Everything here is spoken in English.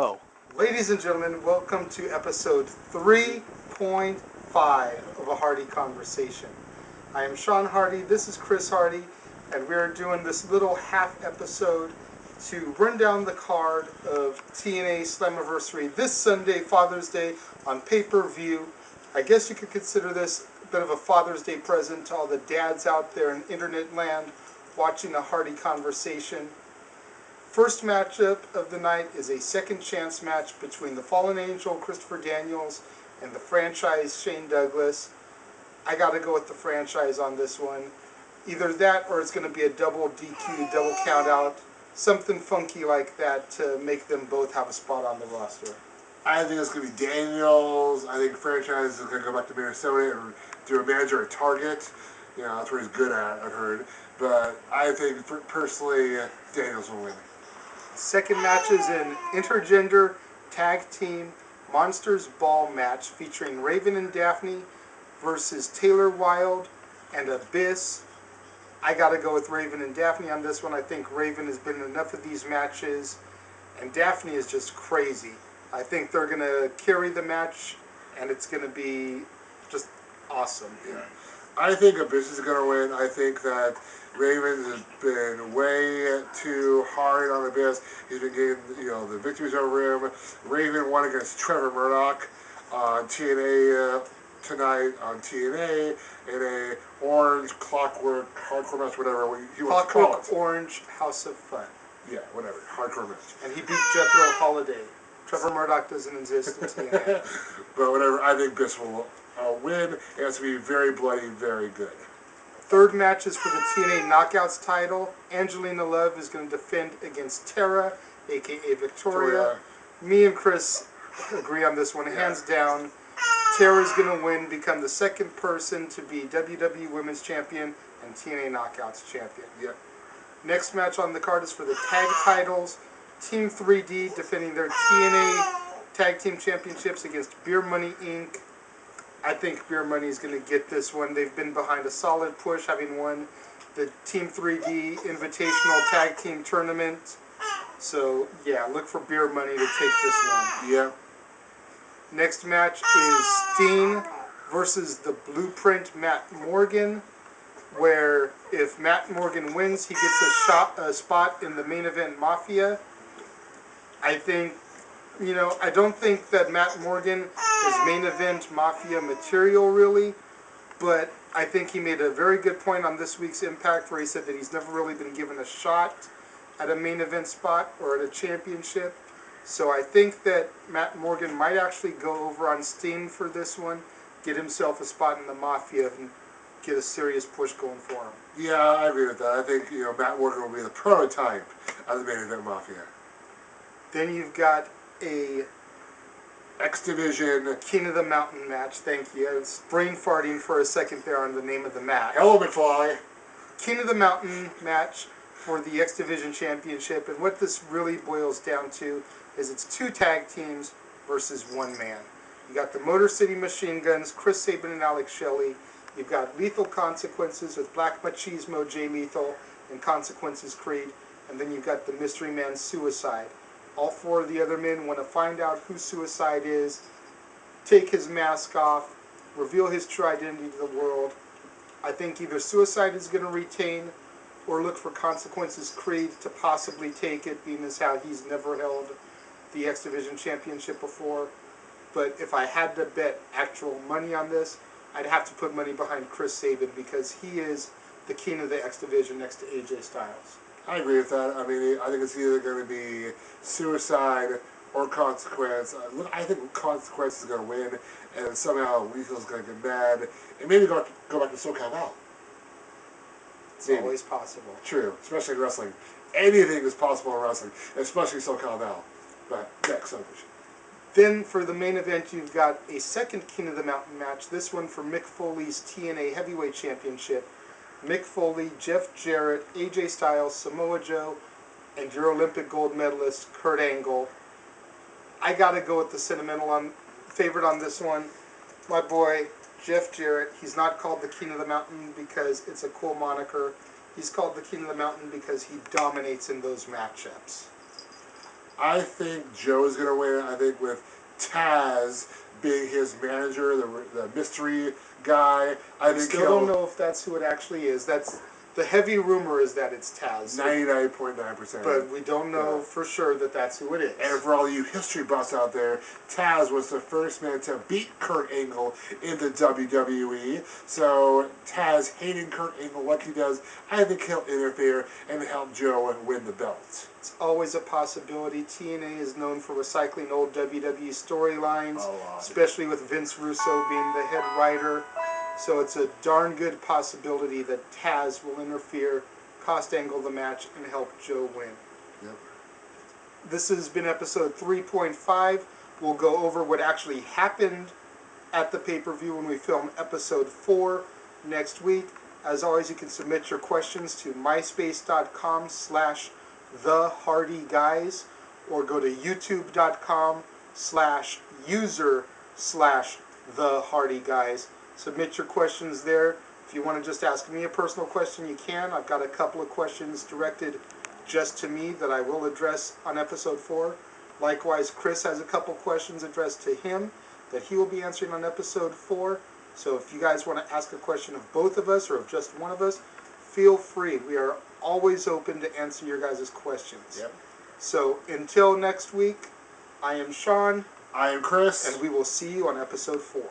Oh, Ladies and gentlemen, welcome to episode 3.5 of A Hardy Conversation. I am Sean Hardy, this is Chris Hardy, and we are doing this little half episode to run down the card of TNA Slammiversary this Sunday, Father's Day, on pay-per-view. I guess you could consider this a bit of a Father's Day present to all the dads out there in internet land watching A Hardy Conversation. First matchup of the night is a second chance match between the Fallen Angel, Christopher Daniels, and the franchise, Shane Douglas. I got to go with the franchise on this one. Either that or it's going to be a double DQ, double count out, something funky like that to make them both have a spot on the roster. I think it's going to be Daniels. I think franchise is going to go back to Minnesota and do a manager at Target. You know, that's what he's good at, I've heard. But I think, personally, Daniels will win. Second match is an intergender tag team Monsters Ball match featuring Raven and Daphne versus Taylor Wilde and Abyss. I gotta go with Raven and Daphne on this one. I think Raven has been in enough of these matches, and Daphne is just crazy. I think they're gonna carry the match, and it's gonna be just awesome. Yeah. I think Abyss is going to win. I think that Raven has been way too hard on Abyss. He's been getting, the victories over him. Raven won against Trevor Murdoch on TNA tonight on TNA in a orange clockwork hardcore match, whatever he wants to call it. Clockwork Orange House of Fun. Yeah, whatever. Hardcore match. And he beat Jethro Holiday. Trevor Murdoch doesn't exist in TNA. But whatever, I think Abyss will win. It has to be very bloody, very good. Third match is for the TNA Knockouts title. Angelina Love is going to defend against Tara, a.k.a. Victoria. Me and Chris agree on this one, hands down. Tara's going to win, become the second person to be WWE Women's Champion and TNA Knockouts Champion. Yep. Next match on the card is for the tag titles. Team 3D defending their TNA Tag Team Championships against Beer Money Inc. I think Beer Money is going to get this one. They've been behind a solid push, having won the Team 3D Invitational Tag Team Tournament. So, yeah, look for Beer Money to take this one. Yeah. Next match is Steen versus the Blueprint Matt Morgan, where if Matt Morgan wins, he gets a spot in the main event Mafia. I think, I don't think that Matt Morgan is main event Mafia material, really, but I think he made a very good point on this week's Impact where he said that he's never really been given a shot at a main event spot or at a championship. So I think that Matt Morgan might actually go over on Steen for this one, get himself a spot in the Mafia, and get a serious push going for him. Yeah, I agree with that. I think, Matt Morgan will be the prototype of the main event Mafia. Then you've got a X Division King of the Mountain match. Thank you. I was brain farting for a second there on the name of the match. Hello, McFly. King of the Mountain match for the X Division Championship. And what this really boils down to is it's two tag teams versus one man. You got the Motor City Machine Guns, Chris Sabin and Alex Shelley. You've got Lethal Consequences with Black Machismo, Jay Lethal, and Consequences Creed. And then you've got the Mystery Man Suicide. All four of the other men want to find out who Suicide is, take his mask off, reveal his true identity to the world. I think either Suicide is going to retain or look for Consequences Creed to possibly take it, being as how he's never held the X Division Championship before. But if I had to bet actual money on this, I'd have to put money behind Chris Sabin because he is the king of the X Division next to AJ Styles. I agree with that. I mean, I think it's either going to be Suicide or Consequence. I think Consequence is going to win, and somehow Lethal's going to get mad, and maybe go back to SoCal Val. It's always possible. True, especially in wrestling. Anything is possible in wrestling, especially SoCal Val. But next television. Then for the main event, you've got a second King of the Mountain match. This one for Mick Foley's TNA Heavyweight Championship. Mick Foley, Jeff Jarrett, AJ Styles, Samoa Joe, and your Olympic gold medalist, Kurt Angle. I gotta go with the sentimental favorite on this one. My boy, Jeff Jarrett. He's not called the King of the Mountain because it's a cool moniker. He's called the King of the Mountain because he dominates in those matchups. I think Joe is going to win. I think with Taz being his manager, the mystery guy, I think still don't know if that's who it actually is. That's the heavy rumor is that it's Taz. 99.9%. But we don't know for sure that that's who it is. And for all you history buffs out there, Taz was the first man to beat Kurt Angle in the WWE. So Taz hating Kurt Angle like he does, I think he'll interfere and help Joe win the belt. It's always a possibility. TNA is known for recycling old WWE storylines, especially with Vince Russo being the head writer. So it's a darn good possibility that Taz will interfere, cost Angle the match, and help Joe win. Yep. This has been episode 3.5. We'll go over what actually happened at the pay-per-view when we film episode 4 next week. As always, you can submit your questions to myspace.com/thehardiguys or go to youtube.com/user/thehardiguys. Submit your questions there. If you want to just ask me a personal question, you can. I've got a couple of questions directed just to me that I will address on episode 4. Likewise, Chris has a couple questions addressed to him that he will be answering on episode 4. So if you guys want to ask a question of both of us or of just one of us, feel free. We are always open to answer your guys' questions. Yep. So until next week, I am Sean. I am Chris. And we will see you on episode 4.